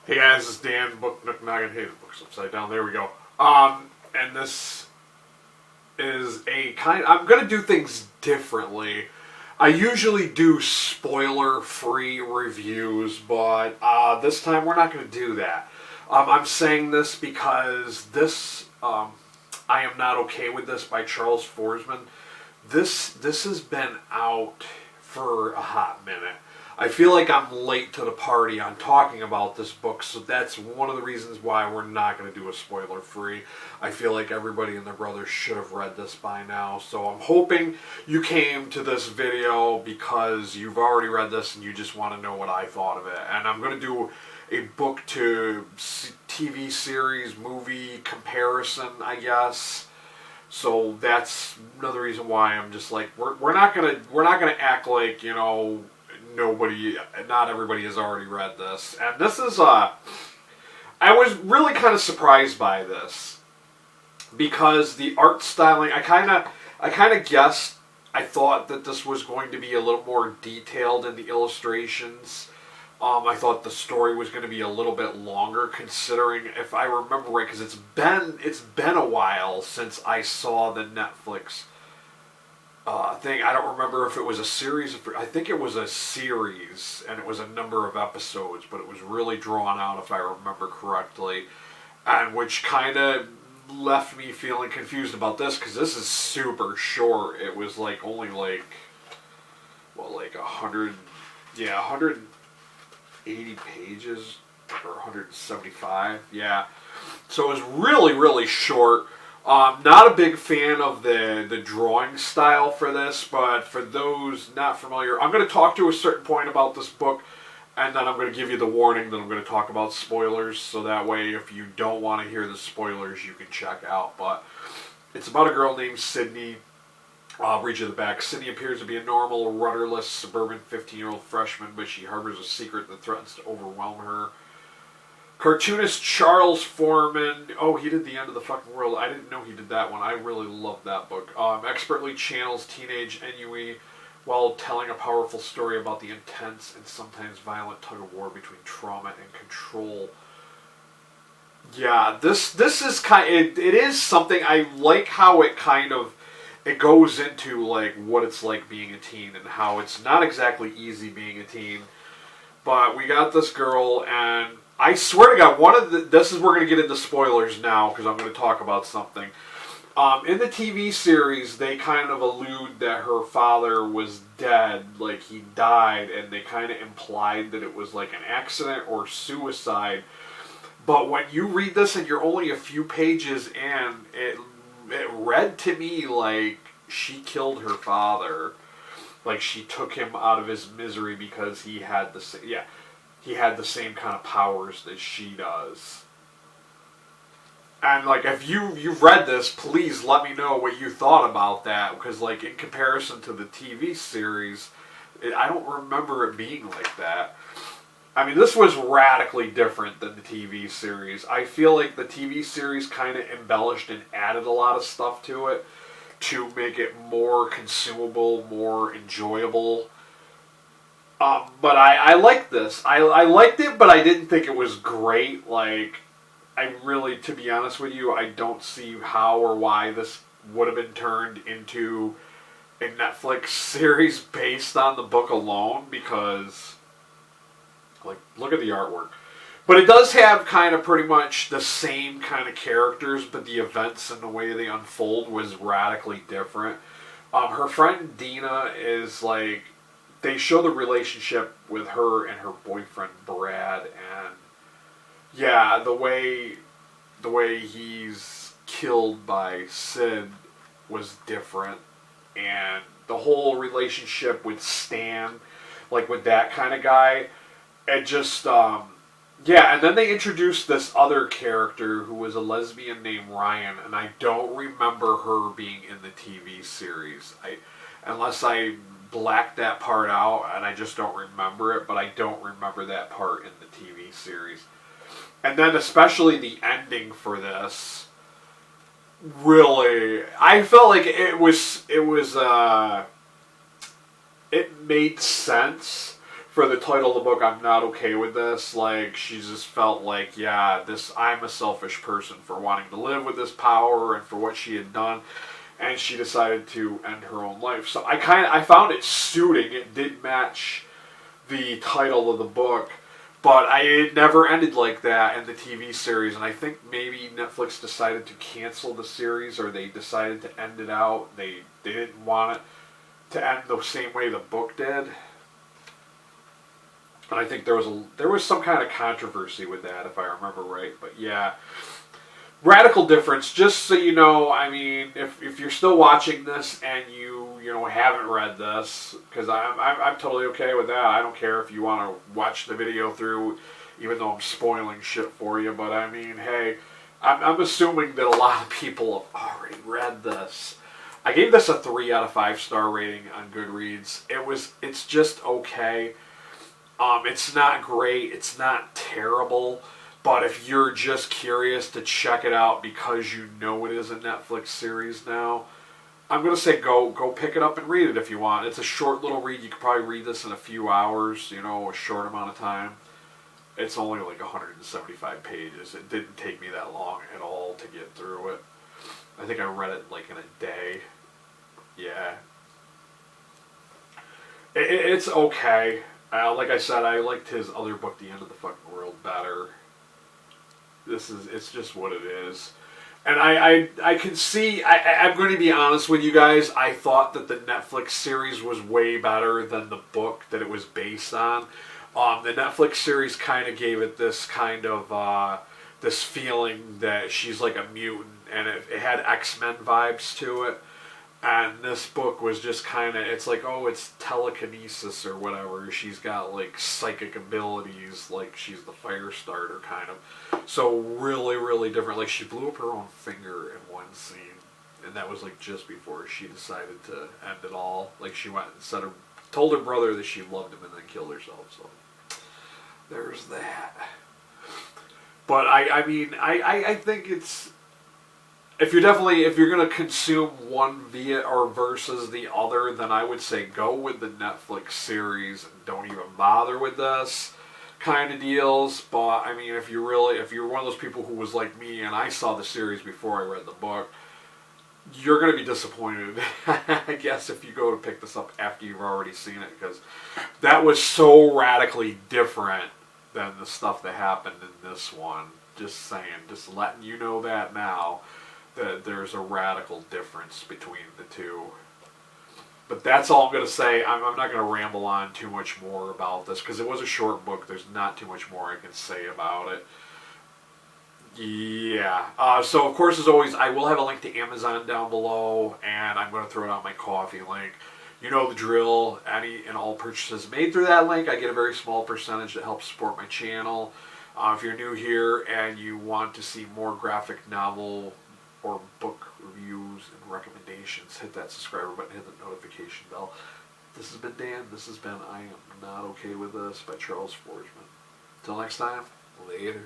Hey guys, it's Dan, Book Nook Noggin. Hey, the book's upside down. There we go. And this is a I'm gonna do things differently. I usually do spoiler-free reviews, but this time we're not gonna do that. I'm saying this because I Am Not Okay With This by Charles Forsman. This has been out for a hot minute. I feel like I'm late to the party on talking about this book, so that's one of the reasons why we're not going to do a spoiler-free. I feel like everybody and their brother should have read this by now, so I'm hoping you came to this video because you've already read this and you just want to know what I thought of it. And I'm going to do a book to TV series, movie comparison, I guess. So that's another reason why I'm just like, we're not gonna act like, you know, not everybody has already read this. And this is I was really kind of surprised by this because the art styling, I kind of guessed. I thought that this was going to be a little more detailed in the illustrations. I thought the story was going to be a little bit longer, considering, if I remember right, because it's been a while since I saw the Netflix thing. I don't remember if it was a series. I think it was a series, and it was a number of episodes, but it was really drawn out, if I remember correctly, and which kind of left me feeling confused about this, because this is super short. It was like only like 180 pages, or 175, yeah. So it was really, really short. Not a big fan of the drawing style for this, but for those not familiar, I'm going to talk to a certain point about this book, and then I'm going to give you the warning that I'm going to talk about spoilers, so that way if you don't want to hear the spoilers, you can check out. But it's about a girl named Sydney. I'll read you the back. Sydney appears to be a normal, rudderless, suburban 15-year-old freshman, but she harbors a secret that threatens to overwhelm her. Cartoonist Charles Forsman, oh, he did The End of the Fucking World. I didn't know he did that one. I really loved that book. Expertly channels teenage ennui while telling a powerful story about the intense and sometimes violent tug-of-war between trauma and control. Yeah, this is it is something. I like how it it goes into like what it's like being a teen and how it's not exactly easy being a teen. But we got this girl, and I swear to God, we're going to get into spoilers now because I'm going to talk about something. In the TV series, they kind of allude that her father was dead, like he died, and they kind of implied that it was like an accident or suicide. But when you read this and you're only a few pages in, it read to me like she killed her father. Like she took him out of his misery because he had the same kind of powers that she does. And like, if you've read this, please let me know what you thought about that, because like in comparison to the TV series, I don't remember it being like that. I mean, this was radically different than the TV series. I feel like the TV series kind of embellished and added a lot of stuff to it to make it more consumable, more enjoyable. But I liked this. I liked it, but I didn't think it was great. Like, I really, to be honest with you, I don't see how or why this would have been turned into a Netflix series based on the book alone, because, like, look at the artwork. But it does have kind of pretty much the same kind of characters, but the events and the way they unfold was radically different. Her friend Dina is like, they show the relationship with her and her boyfriend Brad, and yeah, the way he's killed by Sid was different, and the whole relationship with Stan, like with that kind of guy, it just yeah, and then they introduced this other character who was a lesbian named Ryan, and I don't remember her being in the TV series. Unless I blacked that part out, and I just don't remember it, but I don't remember that part in the TV series. And then especially the ending for this, really, I felt like it made sense for the title of the book, I'm not okay with this. Like, she just felt like, yeah, I'm a selfish person for wanting to live with this power and for what she had done, and she decided to end her own life. So I found it suiting. It did match the title of the book, but it never ended like that in the TV series, and I think maybe Netflix decided to cancel the series, or they decided to end it out. They didn't want it to end the same way the book did. And I think there was some kind of controversy with that, if I remember right. But yeah, radical difference. Just so you know, I mean, if you're still watching this and you haven't read this, because I'm totally okay with that. I don't care if you want to watch the video through, even though I'm spoiling shit for you. But I mean, hey, I'm assuming that a lot of people have already read this. I gave this a 3 out of 5 star rating on Goodreads. It's just okay. It's not great. It's not terrible. But if you're just curious to check it out because you know it is a Netflix series now, I'm going to say go pick it up and read it if you want. It's a short little read. You could probably read this in a few hours, a short amount of time. It's only like 175 pages. It didn't take me that long at all to get through it. I think I read it like in a day. Yeah. It's okay. Like I said, I liked his other book, The End of the Fucking World, better. It's just what it is. And I can see, I'm going to be honest with you guys, I thought that the Netflix series was way better than the book that it was based on. The Netflix series kind of gave it this kind of, this feeling that she's like a mutant, and it had X-Men vibes to it. And this book was just kind of, it's like, oh, it's telekinesis or whatever. She's got, like, psychic abilities, like she's the fire starter, kind of. So really, really different. Like, she blew up her own finger in one scene. And that was, like, just before she decided to end it all. Like, she went and told her brother that she loved him and then killed herself. So, there's that. But, I mean, I think it's... If you're going to consume one versus the other, then I would say go with the Netflix series and don't even bother with this kind of deals. But I mean, if you're one of those people who was like me and I saw the series before I read the book, you're going to be disappointed, I guess, if you go to pick this up after you've already seen it, because that was so radically different than the stuff that happened in this one. Just saying, just letting you know that now. That there's a radical difference between the two. But that's all I'm going to say. I'm not going to ramble on too much more about this, because it was a short book. There's not too much more I can say about it. Yeah. So, of course, as always, I will have a link to Amazon down below, and I'm going to throw out my coffee link. You know the drill. Any and all purchases made through that link, I get a very small percentage that helps support my channel. If you're new here and you want to see more graphic novel or book reviews and recommendations, hit that subscriber button, hit the notification bell. This has been Dan. This has been I Am Not Okay With This by Charles Forsman. Until next time, later.